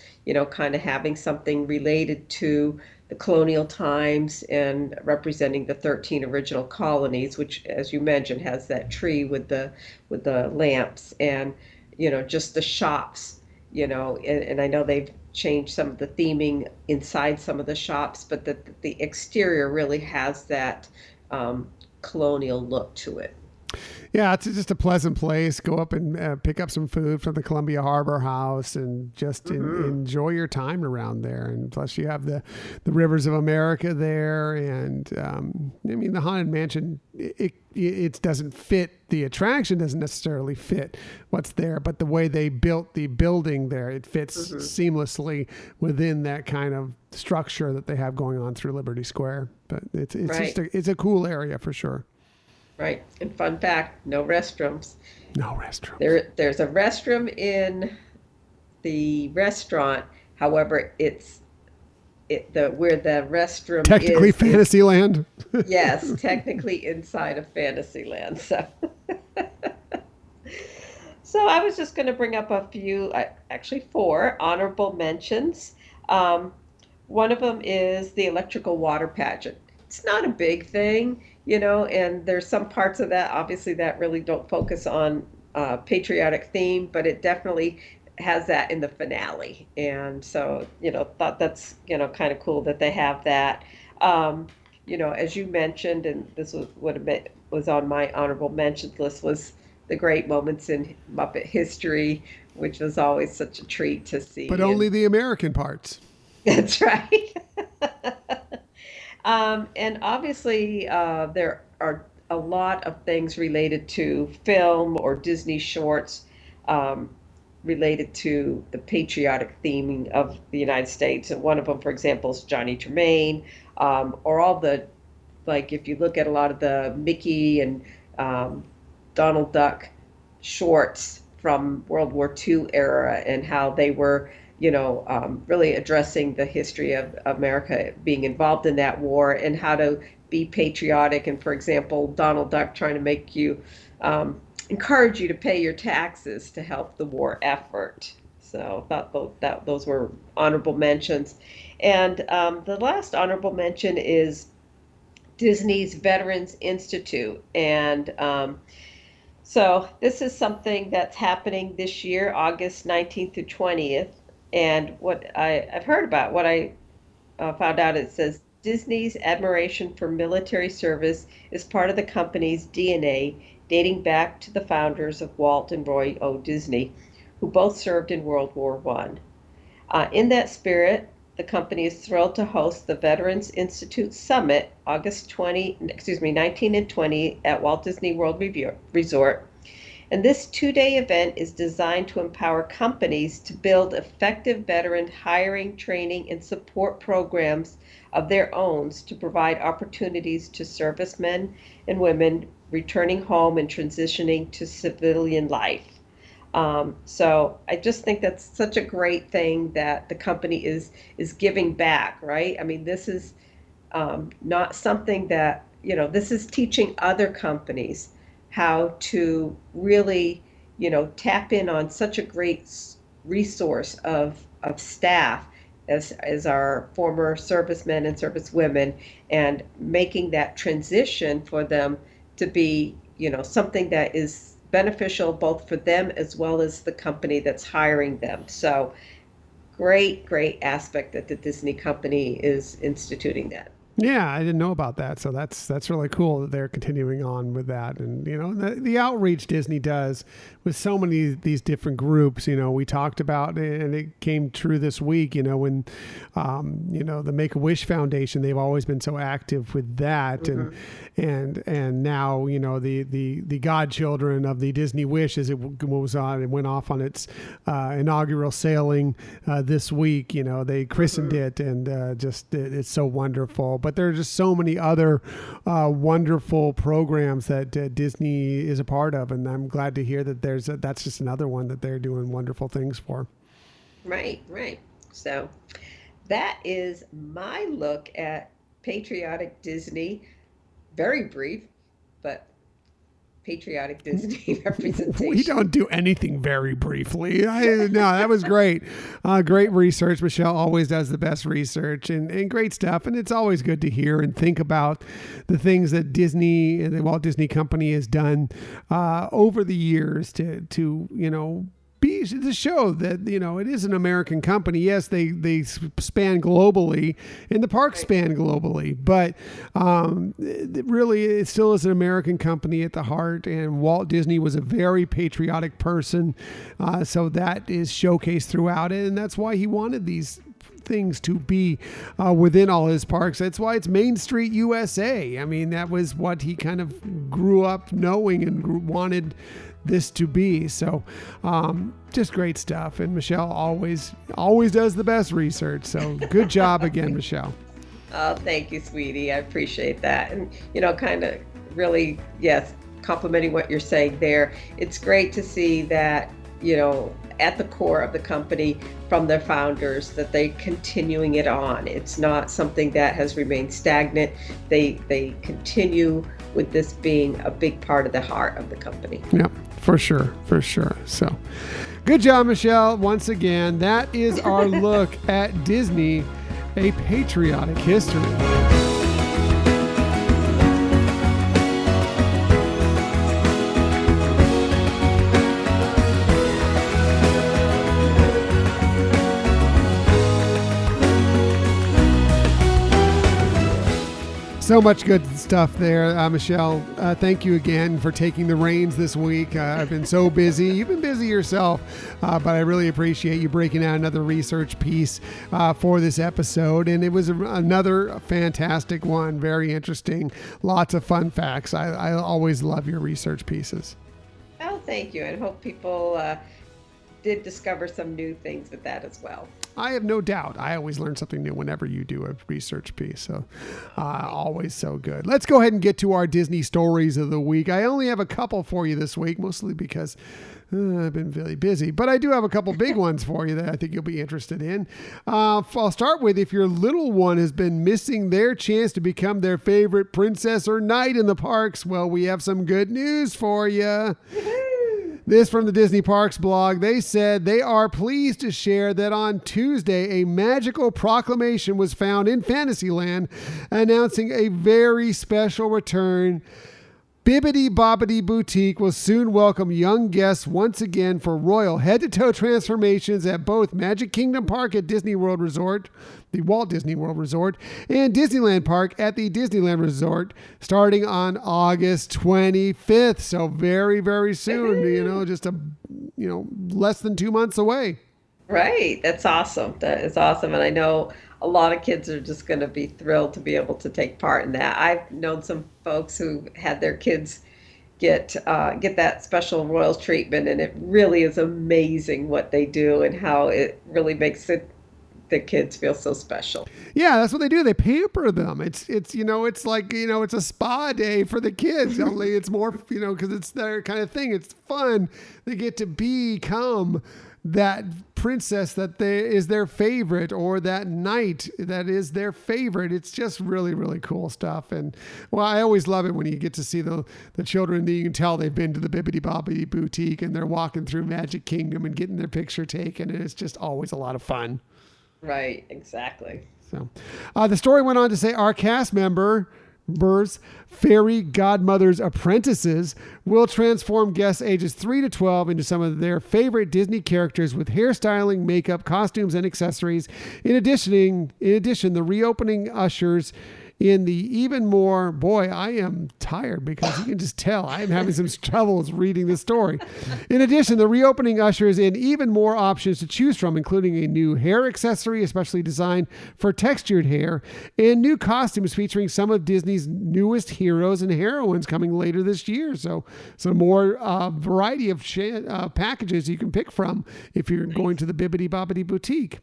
kind of having something related to the colonial times and representing the 13 original colonies, which, as you mentioned, has that tree with the lamps and just the shops, and I know they've changed some of the theming inside some of the shops, but the exterior really has that um, colonial look to it. Yeah, it's just a pleasant place. Go up and pick up some food from the Columbia Harbor House and just Hmm. enjoy your time around there. And plus, you have the rivers of America there. And I mean, the Haunted Mansion, it doesn't fit, the attraction doesn't necessarily fit what's there, but the way they built the building there, it fits Hmm. seamlessly within that kind of structure that they have going on through Liberty Square. But it's just Right, it's a cool area for sure. right. And fun fact, no restrooms. No restrooms. There's a restroom in the restaurant. However, the where the restroom Technically is, Fantasyland. yes, technically inside of Fantasyland. So I was just going to bring up a few, actually four honorable mentions. Um, One of them is the electrical water pageant. It's not a big thing, and there's some parts of that, obviously, that really don't focus on patriotic theme, but it definitely has that in the finale. And so, thought that's, kind of cool that they have that. Um, as you mentioned, and this was what was on my honorable mentions list, was the great moments in Muppet history, which was always such a treat to But see. only And the American parts. that's right. And obviously, there are a lot of things related to film or Disney shorts um, related to the patriotic theming of the United States. And one of them, for example, is Johnny Tremaine, or all the, like, if you look at a lot of the Mickey and um, Donald Duck shorts from World War II era and how they were, really addressing the history of America being involved in that war and how to be patriotic. And for example, Donald Duck trying to make you encourage you to pay your taxes to help the war effort. So I thought that those were honorable mentions. And the last honorable mention is Disney's Veterans Institute. And so this is something that's happening this year, August 19th through 20th. And I've heard about, what I found out, it says Disney's admiration for military service is part of the company's DNA, dating back to the founders of Walt and Roy O. Disney, who both served in World War One. In that spirit, the company is thrilled to host the Veterans Institute Summit August 19 and 20 at Walt Disney World Resort. And this 2-day event is designed to empower companies to build effective veteran hiring, training, and support programs of their own to provide opportunities to servicemen and women returning home and transitioning to civilian life. So I just think that's such a great thing that the company is giving back, right? I mean, this is not something that, this is teaching other companies how to really, tap in on such a great resource of staff as our former servicemen and servicewomen, and making that transition for them to be, something that is beneficial both for them as well as the company that's hiring them. So great aspect that the Disney company is instituting that. Yeah, I didn't know about that. So that's really cool that they're continuing on with that. And, the outreach Disney does with so many of these different groups, we talked about, and it came true this week, when, the Make-A-Wish Foundation, they've always been so active with that. Mm-hmm. And now, the godchildren of the Disney Wish, as it goes on, it went off on its inaugural sailing this week. They christened it, and it's so wonderful. But there are just so many other wonderful programs that Disney is a part of, and I'm glad to hear that that's just another one that they're doing wonderful things for. Right. So that is my look at patriotic Disney. Very brief, but patriotic Disney representation. We don't do anything very briefly. No, that was great. Great research. Michelle always does the best research and great stuff. And it's always good to hear and think about the things that Disney and the Walt Disney Company has done over the years to be to show that it is an American company. Yes, they span globally, and the parks span globally, but really it still is an American company at the heart. And Walt Disney was a very patriotic person, so that is showcased throughout it, and that's why he wanted these things to be within all his parks. That's why it's Main Street USA. I mean, that was what he kind of grew up knowing and wanted this to be. So just great stuff. And Michelle always does the best research. So good job again, Michelle. Oh, thank you, sweetie. I appreciate that. And, kind of really, yes, complimenting what you're saying there. It's great to see that, at the core of the company from their founders, that they continuing it on. It's not something that has remained stagnant. They continue with this being a big part of the heart of the company. Yep, for sure. So good job, Michelle. Once again, that is our look at Disney, a patriotic history. So much good stuff there, Michelle. Thank you again for taking the reins this week. I've been so busy. You've been busy yourself, but I really appreciate you breaking out another research piece for this episode. And it was another fantastic one. Very interesting. Lots of fun facts. I always love your research pieces. Oh, thank you. And hope people did discover some new things with that as well. I have no doubt. I always learn something new whenever you do a research piece. So always so good. Let's go ahead and get to our Disney stories of the week. I only have a couple for you this week, mostly because I've been really busy, but I do have a couple big ones for you that I think you'll be interested in. I'll start with, if your little one has been missing their chance to become their favorite princess or knight in the parks, well, we have some good news for you. This from the Disney Parks blog. They said they are pleased to share that on Tuesday, a magical proclamation was found in Fantasyland announcing a very special return. Bibbidi Bobbidi Boutique will soon welcome young guests once again for royal head-to-toe transformations at both Magic Kingdom Park at Disney World Resort, the Walt Disney World Resort, and Disneyland Park at the Disneyland Resort starting on August 25th. So very, very soon, just less than 2 months away. Right. That's awesome. That is awesome. And I know a lot of kids are just going to be thrilled to be able to take part in that. I've known some folks who had their kids get that special royal treatment, and it really is amazing what they do and how it really makes the kids feel so special. Yeah, that's what they do. They pamper them. It's like, it's a spa day for the kids, only it's more, because it's their kind of thing. It's fun. They get to become that princess that is their favorite, or that knight that is their favorite. It's just really, really cool stuff. And well, I always love it when you get to see the children that you can tell they've been to the Bibbidi Bobbidi Boutique and they're walking through Magic Kingdom and getting their picture taken. And it's just always a lot of fun. Right, exactly. So, the story went on to say our cast members, fairy godmothers apprentices, will transform guests ages 3 to 12 into some of their favorite Disney characters with hairstyling, makeup, costumes, and accessories. In addition, the reopening ushers in the even more, boy, I am tired because you can just tell I'm having some troubles reading this story. In addition, the reopening ushers in even more options to choose from, including a new hair accessory, especially designed for textured hair, and new costumes featuring some of Disney's newest heroes and heroines coming later this year. So some more variety of packages you can pick from if you're going to the Bibbidi Bobbidi Boutique.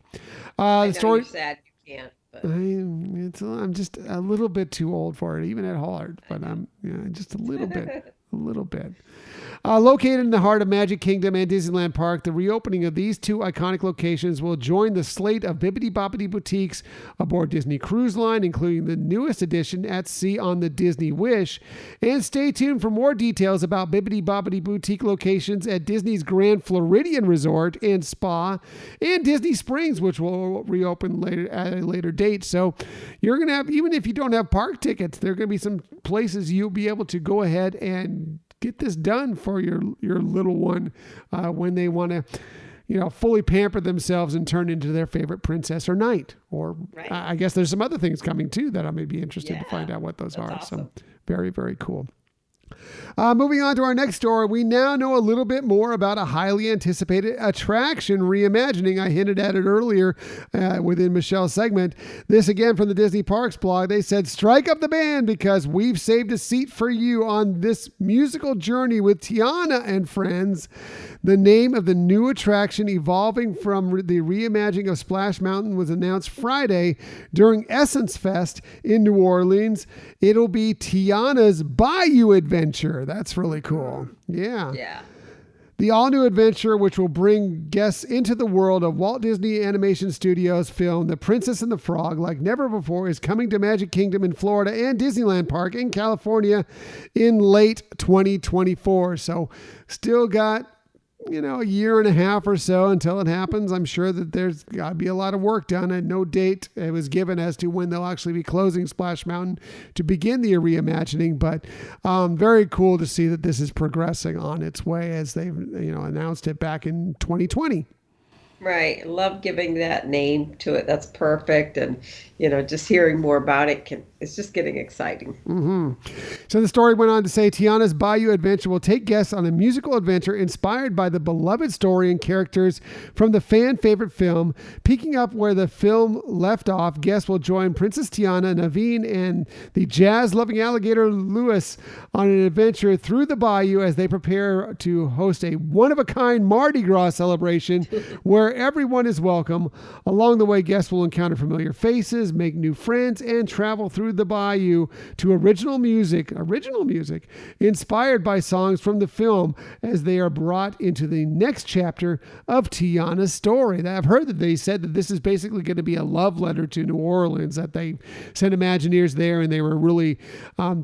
I The know story. you're sad you can't, but I'm just a little bit too old for it, even at heart. But I'm just a little bit, a little bit. Located in the heart of Magic Kingdom and Disneyland Park, the reopening of these two iconic locations will join the slate of Bibbidi Bobbidi boutiques aboard Disney Cruise Line, including the newest addition at sea on the Disney Wish. And stay tuned for more details about Bibbidi Bobbidi boutique locations at Disney's Grand Floridian Resort and Spa and Disney Springs, which will reopen later at a later date. So you're going to have, even if you don't have park tickets, there are going to be some places you'll be able to go ahead and get this done for your little one when they want to, fully pamper themselves and turn into their favorite princess or knight. Or right. I guess there's some other things coming too that I may be interested to find out what those That's are. awesome. So very, very cool. Moving on to our next story, we now know a little bit more about a highly anticipated attraction reimagining. I hinted at it earlier within Michelle's segment. This again from the Disney Parks blog. They said, strike up the band because we've saved a seat for you on this musical journey with Tiana and friends. The name of the new attraction evolving from the reimagining of Splash Mountain was announced Friday during Essence Fest in New Orleans. It'll be Tiana's Bayou Adventure. That's really cool. Yeah. Yeah. The all-new adventure, which will bring guests into the world of Walt Disney Animation Studios film The Princess and the Frog like never before, is coming to Magic Kingdom in Florida and Disneyland Park in California in late 2024. So still got a year and a half or so until it happens. I'm sure that there's got to be a lot of work done, and no date was given as to when they'll actually be closing Splash Mountain to begin the reimagining. But very cool to see that this is progressing on its way as they've announced it back in 2020. Right. Love giving that name to it. That's perfect. And, just hearing more about it it's just getting exciting. Mm-hmm. So the story went on to say Tiana's Bayou Adventure will take guests on a musical adventure inspired by the beloved story and characters from the fan favorite film. Picking up where the film left off, guests will join Princess Tiana, Naveen, and the jazz-loving alligator Louis on an adventure through the bayou as they prepare to host a one-of-a-kind Mardi Gras celebration where everyone is welcome. Along the way, guests will encounter familiar faces, make new friends, and travel through the bayou to original music inspired by songs from the film as they are brought into the next chapter of Tiana's story. I've heard that they said that this is basically going to be a love letter to New Orleans, that they sent Imagineers there and they were really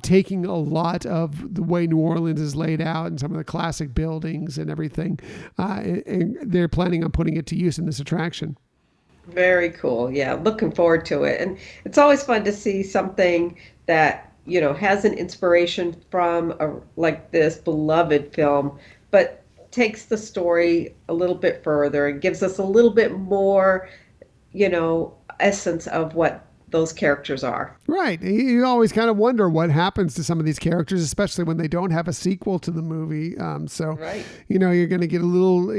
taking a lot of the way New Orleans is laid out and some of the classic buildings and everything. And they're planning on putting it to use in this attraction. Very cool. Yeah, looking forward to it. And it's always fun to see something that, has an inspiration from like this beloved film, but takes the story a little bit further and gives us a little bit more, essence of what those characters are. Right. You always kind of wonder what happens to some of these characters, especially when they don't have a sequel to the movie. Right. You're going to get a little,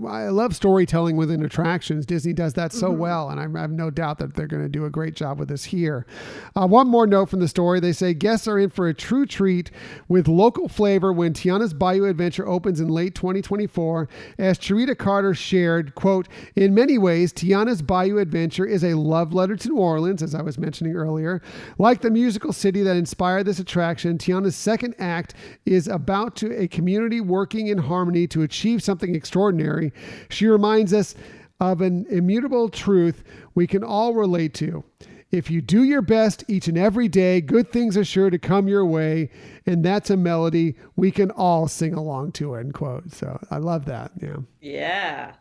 I love storytelling within attractions. Disney does that so well, and I have no doubt that they're going to do a great job with this here. One more note from the story. They say guests are in for a true treat with local flavor when Tiana's Bayou Adventure opens in late 2024. As Charita Carter shared, quote, in many ways, Tiana's Bayou Adventure is a love letter to New Orleans, as I was mentioning earlier. Like the musical city that inspired this attraction, Tiana's second act is about a community working in harmony to achieve something extraordinary. She reminds us of an immutable truth we can all relate to. If you do your best each and every day, good things are sure to come your way. And that's a melody we can all sing along to, end quote. So I love that. Yeah. Yeah.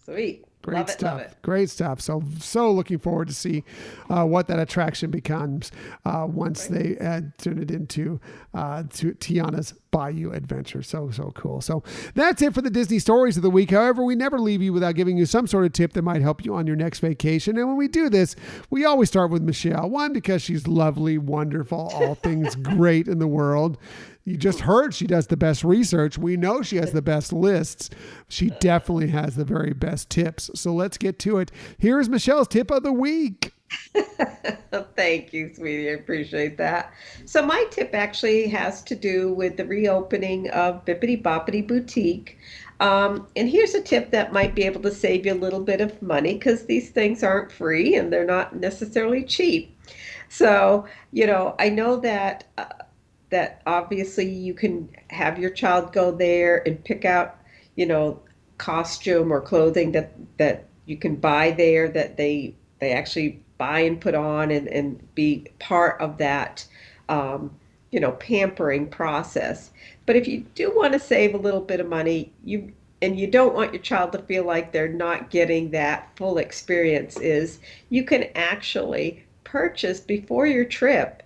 Sweet. Great Love it, love stuff. it. Great stuff. So looking forward to see what that attraction becomes once Right. they turn it into to Tiana's Bayou Adventure. So cool. So that's it for the Disney Stories of the Week. However, we never leave you without giving you some sort of tip that might help you on your next vacation. And when we do this, we always start with Michelle. One, because she's lovely, wonderful, all things great in the world. You just heard she does the best research. We know she has the best lists. She definitely has the very best tips. So let's get to it. Here's Michelle's tip of the week. Thank you, sweetie. I appreciate that. So my tip actually has to do with the reopening of Bippity Boppity Boutique. And here's a tip that might be able to save you a little bit of money because these things aren't free and they're not necessarily cheap. So, I know that obviously you can have your child go there and pick out, you know, costume or clothing that you can buy there that they actually buy and put on and be part of that pampering process. But if you do want to save a little bit of money, you don't want your child to feel like they're not getting that full experience is you can actually purchase before your trip,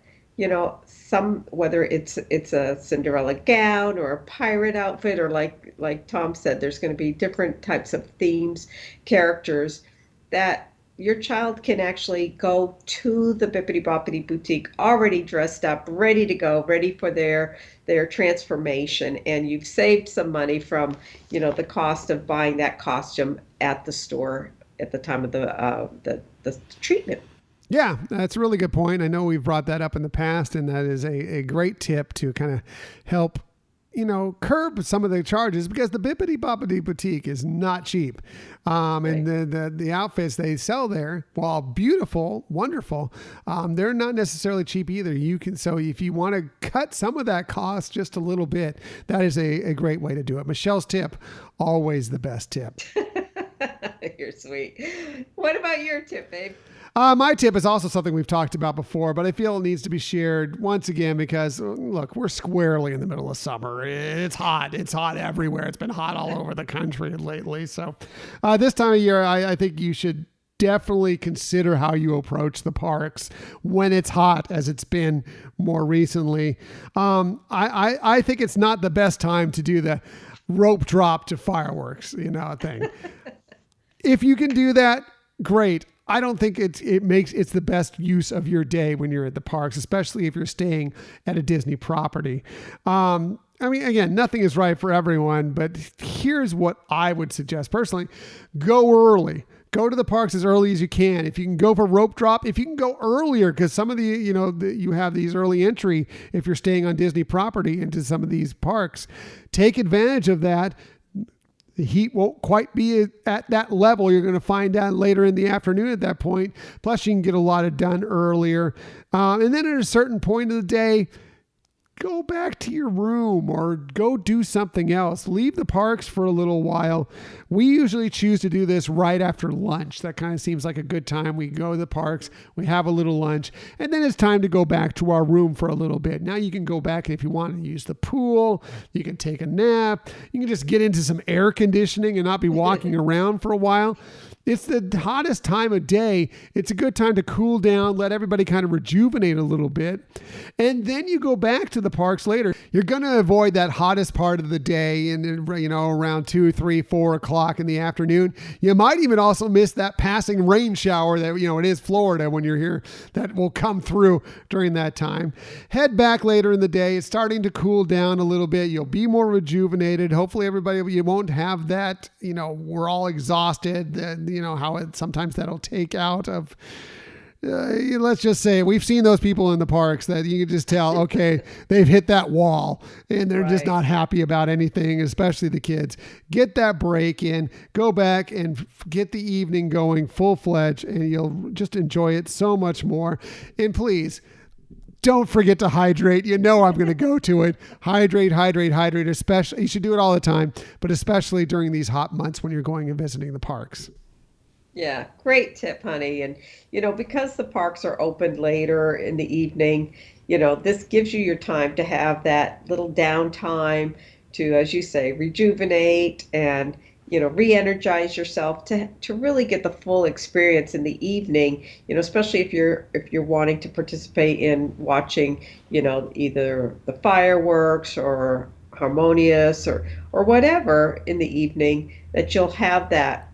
some whether it's a Cinderella gown or a pirate outfit or like Tom said, there's going to be different types of themes, characters that your child can actually go to the Bippity Boppity Boutique already dressed up, ready to go, ready for their transformation, and you've saved some money from, the cost of buying that costume at the store at the time of the treatment. Yeah, that's a really good point. I know we've brought that up in the past, and that is a great tip to kind of help, curb some of the charges because the Bippity Boppity Boutique is not cheap. And the outfits they sell there, while beautiful, wonderful, they're not necessarily cheap either. So if you want to cut some of that cost just a little bit, that is a great way to do it. Michelle's tip, always the best tip. You're sweet. What about your tip, babe? My tip is also something we've talked about before, but I feel it needs to be shared once again because, look, we're squarely in the middle of summer. It's hot. It's hot everywhere. It's been hot all over the country lately. So this time of year, I think you should definitely consider how you approach the parks when it's hot, as it's been more recently. I think it's not the best time to do the rope drop to fireworks, thing. If you can do that, great. I don't think it's the best use of your day when you're at the parks, especially if you're staying at a Disney property. Again, nothing is right for everyone, but here's what I would suggest personally. Go early. Go to the parks as early as you can. If you can go for rope drop, if you can go earlier, because some of you have these early entry if you're staying on Disney property into some of these parks. Take advantage of that. The heat won't quite be at that level. You're going to find out later in the afternoon at that point. Plus, you can get a lot of done earlier. And then at a certain point of the day, go back to your room or go do something else. Leave the parks for a little while. We usually choose to do this right after lunch. That kind of seems like a good time. We go to the parks, we have a little lunch, and then it's time to go back to our room for a little bit. Now you can go back and if you want to use the pool, you can take a nap, you can just get into some air conditioning and not be walking around for a while. It's the hottest time of day. It's a good time to cool down, let everybody kind of rejuvenate a little bit. And then you go back to the parks later. You're going to avoid that hottest part of the day and, around 2, 3, 4 o'clock in the afternoon. You might even also miss that passing rain shower that, it is Florida when you're here, that will come through during that time. Head back later in the day. It's starting to cool down a little bit. You'll be more rejuvenated. Hopefully you won't have that, we're all exhausted, sometimes that'll take out of, let's just say we've seen those people in the parks that you can just tell, okay, they've hit that wall and they're just not happy about anything, especially the kids. Get that break in, go back and get the evening going full-fledged and you'll just enjoy it so much more. And please, don't forget to hydrate. I'm going to go to it. Hydrate, especially. You should do it all the time, but especially during these hot months when you're going and visiting the parks. Yeah, great tip, honey. And, because the parks are opened later in the evening, this gives you your time to have that little downtime to, as you say, rejuvenate and, re-energize yourself to really get the full experience in the evening, especially if you're wanting to participate in watching, either the fireworks or harmonious or whatever in the evening, that you'll have that,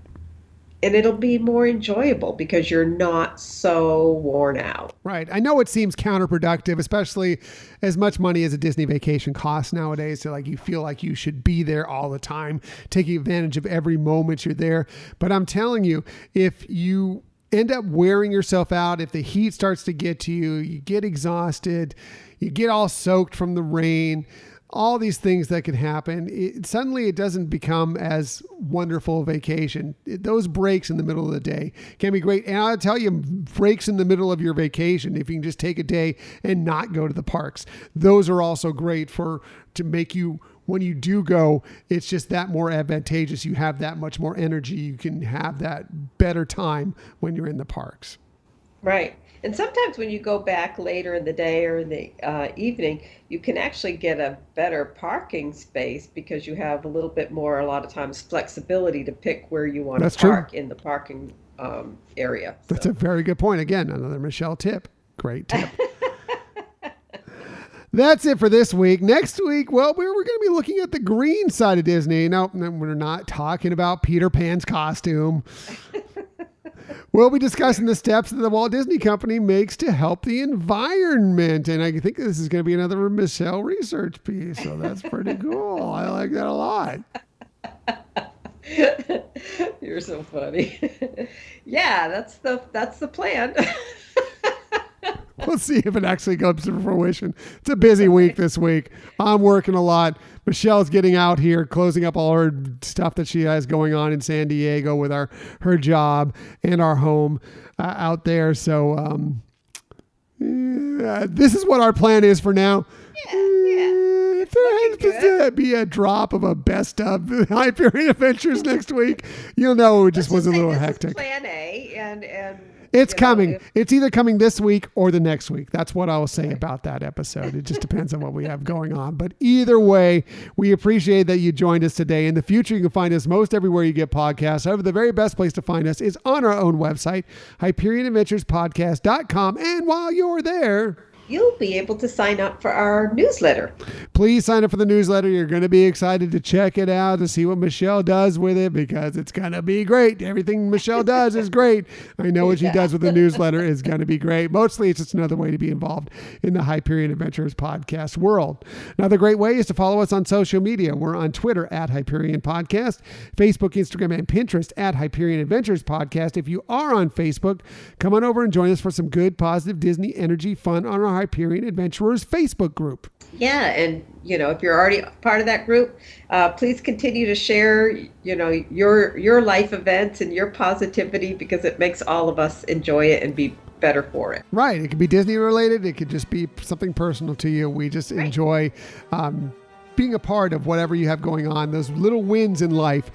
and it'll be more enjoyable because you're not so worn out. Right. I know it seems counterproductive, especially as much money as a Disney vacation costs nowadays. So like you feel like you should be there all the time, taking advantage of every moment you're there. But I'm telling you, if you end up wearing yourself out, if the heat starts to get to you, you get exhausted, you get all soaked from the rain, all these things that can happen, suddenly it doesn't become as wonderful a vacation. Those breaks in the middle of the day can be great. And I'll tell you, breaks in the middle of your vacation, if you can just take a day and not go to the parks, those are also great to make you, when you do go, it's just that more advantageous. You have that much more energy. You can have that better time when you're in the parks. Right. And sometimes when you go back later in the day or in the evening, you can actually get a better parking space because you have a little bit more, a lot of times, flexibility to pick where you want to park in the parking area. That's a very good point. Again, another Michelle tip. Great tip. That's it for this week. Next week, well, we're going to be looking at the green side of Disney. No, we're not talking about Peter Pan's costume. We'll be discussing the steps that the Walt Disney Company makes to help the environment. And I think this is going to be another Michelle research piece. So that's pretty cool. I like that a lot. You're so funny. Yeah, that's the plan. We'll see if it actually comes to fruition. It's a busy week this week. I'm working a lot. Michelle's getting out here, closing up all her stuff that she has going on in San Diego with her job and our home out there. So this is what our plan is for now. Yeah. If there be a drop of a best of Hyperion Adventures next week, you'll know it just was a little hectic. Plan A and it's coming. It's either coming this week or the next week. That's what I will say about that episode. It just depends on what we have going on. But either way, we appreciate that you joined us today. In the future, you can find us most everywhere you get podcasts. However, the very best place to find us is on our own website, HyperionAdventurespodcast.com. And while you're there, you'll be able to sign up for our newsletter. Please sign up for the newsletter. You're going to be excited to check it out, to see what Michelle does with it, because it's going to be great. Everything Michelle does is great. I know what she does with the newsletter is going to be great. Mostly it's just another way to be involved in the Hyperion Adventures podcast world. Another great way is to follow us on social media. We're on Twitter at Hyperion Podcast, Facebook, Instagram, and Pinterest at Hyperion Adventures Podcast. If you are on Facebook, come on over and join us for some good, positive Disney energy fun on our Hyperion Adventurers Facebook group. Yeah, and if you're already part of that group, please continue to share, your life events and your positivity, because it makes all of us enjoy it and be better for it. Right. It could be Disney related. It could just be something personal to you. We just enjoy being a part of whatever you have going on, those little wins in life.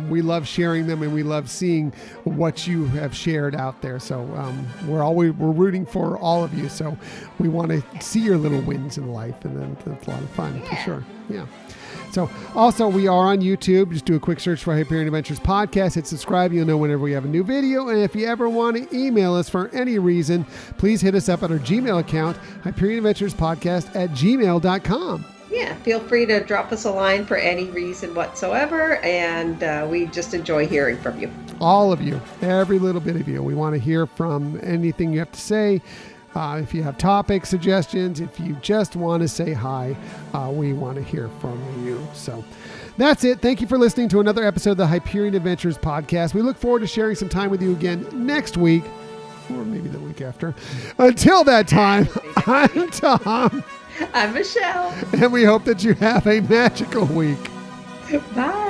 We love sharing them, and we love seeing what you have shared out there. So we're rooting for all of you. So we want to see your little wins in life, and then that's a lot of fun for sure. Yeah. So also we are on YouTube. Just do a quick search for Hyperion Adventures Podcast. Hit subscribe. You'll know whenever we have a new video. And if you ever want to email us for any reason, please hit us up at our Gmail account, HyperionAdventuresPodcast@gmail.com. Yeah, feel free to drop us a line for any reason whatsoever, and we just enjoy hearing from you. All of you, every little bit of you. We want to hear from anything you have to say. If you have topic suggestions, if you just want to say hi, we want to hear from you. So that's it. Thank you for listening to another episode of the Hyperion Adventures Podcast. We look forward to sharing some time with you again next week, or maybe the week after. Until that time, I'm Tom. I'm Michelle. And we hope that you have a magical week. Bye.